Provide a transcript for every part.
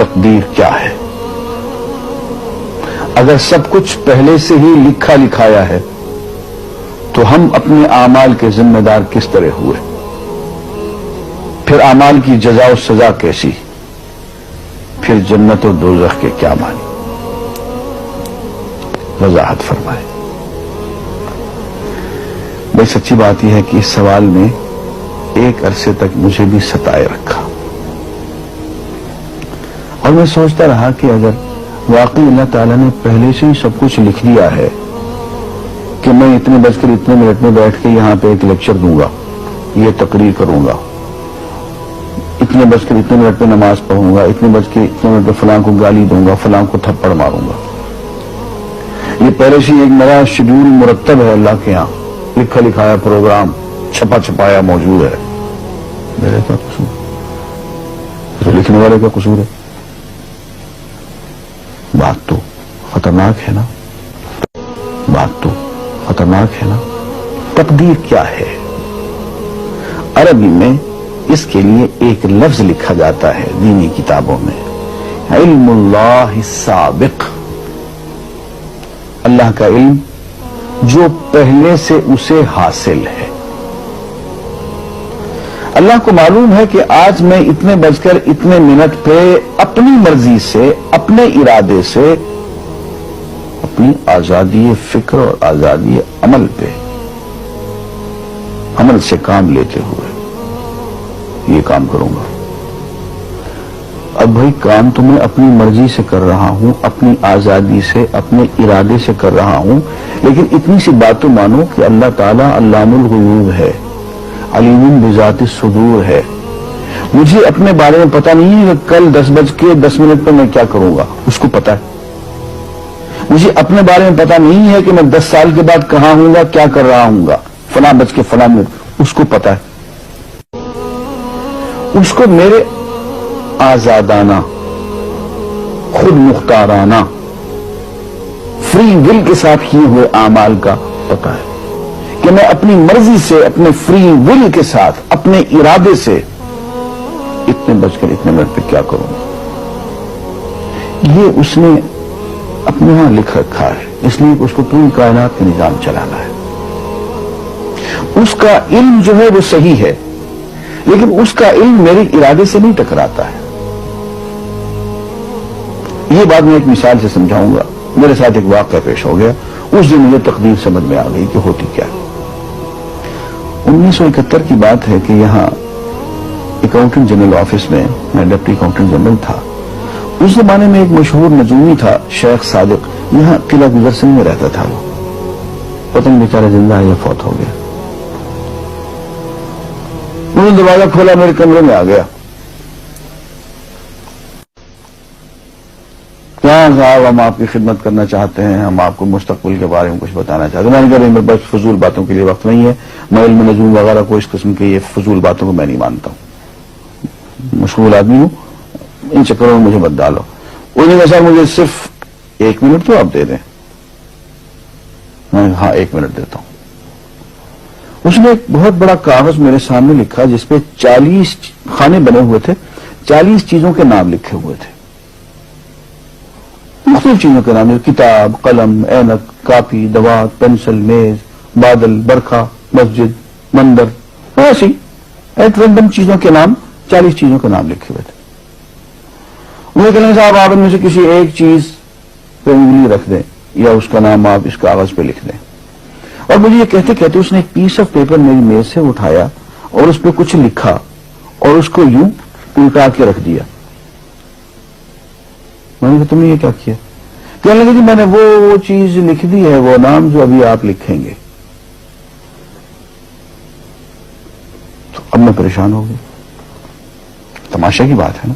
تقدیر کیا ہے؟ اگر سب کچھ پہلے سے ہی لکھا لکھایا ہے تو ہم اپنے اعمال کے ذمہ دار کس طرح ہوئے؟ پھر اعمال کی جزا و سزا کیسی؟ پھر جنت و دوزخ کے کیا معنی؟ وضاحت فرمائے۔ بھئی سچی بات یہ ہے کہ اس سوال نے ایک عرصے تک مجھے بھی ستائے رکھا، اور میں سوچتا رہا کہ اگر واقعی اللہ تعالیٰ نے پہلے سے ہی سب کچھ لکھ دیا ہے کہ میں اتنے بج کر اتنے منٹ میں بیٹھ کے یہاں پہ ایک لیکچر دوں گا، یہ تقریر کروں گا، اتنے بج کر اتنے منٹ پہ نماز پڑھوں گا، اتنے بج کے اتنے منٹ پہ فلاں کو گالی دوں گا، فلاں کو تھپڑ ماروں گا، یہ پہلے سے ایک میرا شیڈول مرتب ہے اللہ کے یہاں، لکھا لکھایا پروگرام چھپا چھپایا موجود ہے، میرے کیا قصور؟ تو لکھنے والے کا قصور ہے؟ بات تو خطرناک ہے نا، بات تو خطرناک ہے نا۔ تقدیر کیا ہے؟ عربی میں اس کے لیے ایک لفظ لکھا جاتا ہے دینی کتابوں میں، علم اللہ السابق، اللہ کا علم جو پہلے سے اسے حاصل ہے۔ اللہ کو معلوم ہے کہ آج میں اتنے بج کر اتنے منٹ پہ اپنی مرضی سے، اپنے ارادے سے، اپنی آزادی فکر اور آزادی عمل پہ، عمل سے کام لیتے ہوئے یہ کام کروں گا۔ اب بھائی کام تو میں اپنی مرضی سے کر رہا ہوں، اپنی آزادی سے، اپنے ارادے سے کر رہا ہوں، لیکن اتنی سی بات تو مانو کہ اللہ تعالیٰ علام الغیوب ہے، علیم بذات الصدور ہے۔ مجھے اپنے بارے میں پتہ نہیں ہے کہ کل 10:10 پر میں کیا کروں گا، اس کو پتا ہے۔ مجھے اپنے بارے میں پتہ نہیں ہے کہ میں 10 سال کے بعد کہاں ہوں گا، کیا کر رہا ہوں گا، فلاں بج کے فلاں منٹ، اس کو پتا ہے۔ اس کو میرے آزادانہ، خود مختارانہ، فری ول کے ساتھ کیے ہوئے اعمال کا پتا ہے کہ میں اپنی مرضی سے، اپنے فری ول کے ساتھ، اپنے ارادے سے اتنے بج کر اتنے منٹ پہ کیا کروں گا۔ یہ اس نے اپنے ہاں لکھ رکھا ہے، اس لیے اس کو پوری کائنات کا نظام چلانا ہے۔ اس کا علم جو ہے وہ صحیح ہے، لیکن اس کا علم میرے ارادے سے نہیں ٹکراتا ہے۔ یہ بات میں ایک مثال سے سمجھاؤں گا۔ میرے ساتھ ایک واقعہ پیش ہو گیا، اس دن مجھے تقدیر سمجھ میں آ گئی کہ ہوتی کیا ہے۔ 1971 کی بات ہے کہ یہاں اکاؤنٹنٹ جنرل آفس میں ڈپٹی اکاؤنٹنٹ جنرل تھا۔ اس زمانے میں ایک مشہور نجومی تھا شیخ صادق، یہاں قلعہ گزر سنگھ میں رہتا تھا۔ وہ پتہ نہیں بیچارہ زندہ ہے یا فوت ہو گیا۔ انہوں نے دروازہ کھولا، میرے کمرے میں آ گیا۔ کیا صاحب، ہم آپ کی خدمت کرنا چاہتے ہیں، ہم آپ کو مستقبل کے بارے میں کچھ بتانا چاہتے ہیں۔ میں نے کہا میرے پاس فضول باتوں کے لیے وقت نہیں ہے، میں علم نجوم وغیرہ کو، اس قسم کے یہ فضول باتوں کو میں نہیں مانتا ہوں، مشغول آدمی ہوں، ان چکروں میں مجھے مت ڈالو۔ انہوں نے کہا سر مجھے صرف 1 منٹ تو آپ دے دیں۔ میں نے کہا ہاں 1 منٹ دیتا ہوں۔ اس نے ایک بہت بڑا کاغذ میرے سامنے لکھا جس پہ 40 خانے بنے ہوئے تھے، 40 چیزوں کے نام لکھے ہوئے تھے، مختلف چیزوں کے نام، کتاب، قلم، اینک، کاپی، دوات، پینسل، میز، بادل، برکھا، مسجد، مندر، ایسی ایک رینڈم چیزوں کے نام، 40 چیزوں کے نام لکھے ہوئے تھے۔ انہوں نے کہا صاحب آپ ان میں سے کسی ایک چیز پہ انگلی رکھ دیں یا اس کا نام آپ اس کاغذ پہ لکھ دیں۔ اور مجھے یہ کہتے کہتے اس نے ایک پیس آف پیپر میری میز سے اٹھایا اور اس پہ کچھ لکھا اور اس کو یوں الٹا کے رکھ دیا۔ میں نے کہا تم نے یہ کیا کیا؟ کہنے لگے جی میں نے وہ چیز لکھ دی ہے، وہ نام جو ابھی آپ لکھیں گے۔ تو اب میں پریشان ہو گیا۔ تماشا کی بات ہے نا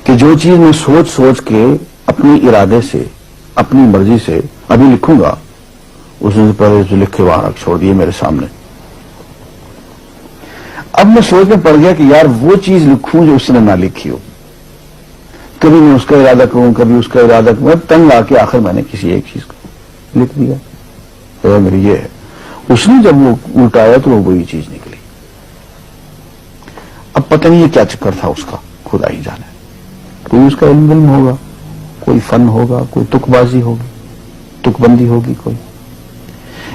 کہ جو چیز میں سوچ سوچ کے اپنی ارادے سے، اپنی مرضی سے ابھی لکھوں گا، اس نے پہلے جو لکھے وہاں رکھ چھوڑ دیے میرے سامنے۔ اب میں سوچ میں پڑ گیا کہ یار وہ چیز لکھوں جو اس نے نہ لکھی ہو، کبھی میں اس کا ارادہ کروں، کبھی اس کا ارادہ کروں، میں تنگ آ کے آخر میں نے کسی ایک چیز کو لکھ دیا۔ میری یہ ہے، اس نے جب وہ الٹایا تو وہ وہی چیز نکلی۔ اب پتہ نہیں یہ کیا چکر تھا اس کا، خدا ہی جانے۔ کوئی اس کا علم ہوگا، کوئی فن ہوگا، کوئی تک بازی ہوگی، تک بندی ہوگی کوئی.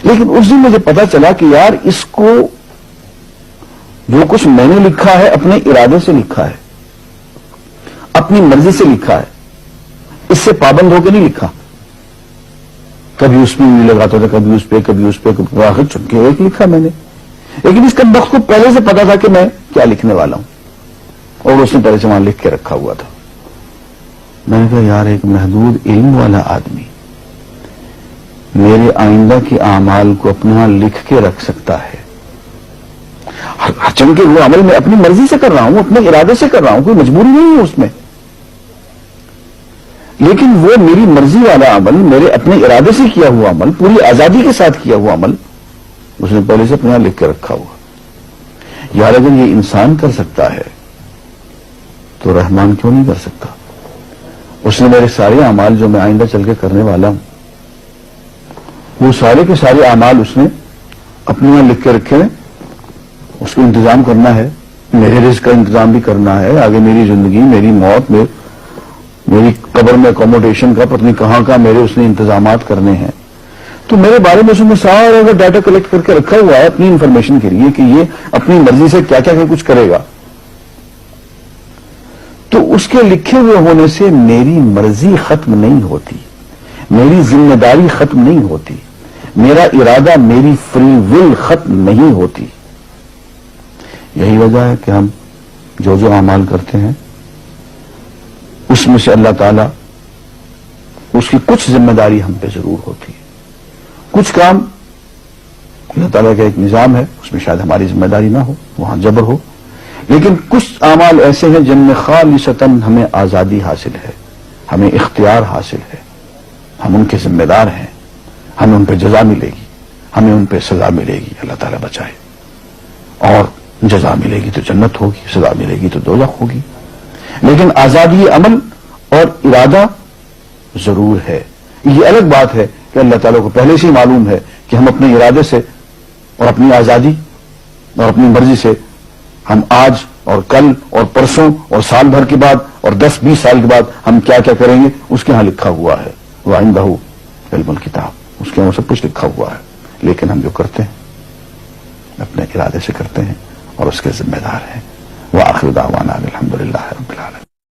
لیکن اس دن مجھے پتا چلا کہ یار اس کو جو کچھ میں نے لکھا ہے اپنے ارادے سے لکھا ہے، اپنی مرضی سے لکھا ہے، اس سے پابند ہو کے نہیں لکھا. کبھی اس میں نہیں لگاتا تھا، کبھی اس پہ آخر چن کے ایک لکھا میں نے. لیکن اس کا بخت کو پہلے سے پتا تھا کہ میں کیا لکھنے والا ہوں، اور اس نے پہلے سے وہاں لکھ کے رکھا ہوا تھا. میں نے کہا یار ایک محدود علم والا آدمی میرے آئندہ کے اعمال کو اپنا لکھ کے رکھ سکتا ہے. چن کے وہ عمل میں اپنی مرضی سے کر رہا ہوں، اپنے ارادے سے کر رہا ہوں، کوئی مجبوری نہیں ہے اس میں. لیکن وہ میری مرضی والا عمل، میرے اپنے ارادے سے کیا ہوا عمل، پوری آزادی کے ساتھ کیا ہوا عمل، اس نے پہلے سے اپنے یہاں لکھ کے رکھا ہوا. یار اگر یہ انسان کر سکتا ہے تو رحمان کیوں نہیں کر سکتا؟ اس نے میرے سارے اعمال جو میں آئندہ چل کے کرنے والا ہوں، وہ سارے کے سارے اعمال اس نے اپنے یہاں لکھ کے رکھے ہیں. اس کو انتظام کرنا ہے، میرے رزق کا انتظام بھی کرنا ہے، آگے میری زندگی، میری موت میں، میری قبر میں اکوموڈیشن کا پتہ نہیں کہاں کا میرے اس نے انتظامات کرنے ہیں. تو میرے بارے میں اس نے سارا ڈیٹا کلیکٹ کر کے رکھا ہوا ہے اپنی انفارمیشن کے لیے کہ یہ اپنی مرضی سے کیا کیا کچھ کرے گا. تو اس کے لکھے ہوئے ہونے سے میری مرضی ختم نہیں ہوتی، میری ذمہ داری ختم نہیں ہوتی، میرا ارادہ، میری فری ول ختم نہیں ہوتی. یہی وجہ ہے کہ ہم جو اعمال کرتے ہیں اس میں سے اللہ تعالیٰ اس کی کچھ ذمہ داری ہم پہ ضرور ہوتی ہے. کچھ کام اللہ تعالیٰ کا ایک نظام ہے، اس میں شاید ہماری ذمہ داری نہ ہو، وہاں جبر ہو. لیکن کچھ اعمال ایسے ہیں جن میں خالصتاً ہمیں آزادی حاصل ہے، ہمیں اختیار حاصل ہے، ہم ان کے ذمہ دار ہیں، ہمیں ان پہ جزا ملے گی، ہمیں ان پہ سزا ملے گی، اللہ تعالیٰ بچائے. اور جزا ملے گی تو جنت ہوگی، سزا ملے گی تو دوزخ ہوگی. لیکن آزادی عمل اور ارادہ ضرور ہے. یہ الگ بات ہے کہ اللہ تعالیٰ کو پہلے سے ہی معلوم ہے کہ ہم اپنے ارادے سے اور اپنی آزادی اور اپنی مرضی سے ہم آج اور کل اور پرسوں اور سال بھر کے بعد اور 10-20 سال کے بعد ہم کیا کیا کریں گے اس کے ہاں لکھا ہوا ہے. وَعِندَهُ عِلْمُ الْكِتَابِ، اس کے ہاں سب کچھ لکھا ہوا ہے. لیکن ہم جو کرتے ہیں اپنے ارادے سے کرتے ہیں اور اس کے ذمہ دار ہیں. وآخر دعوانا الحمدللہ رب العالمین.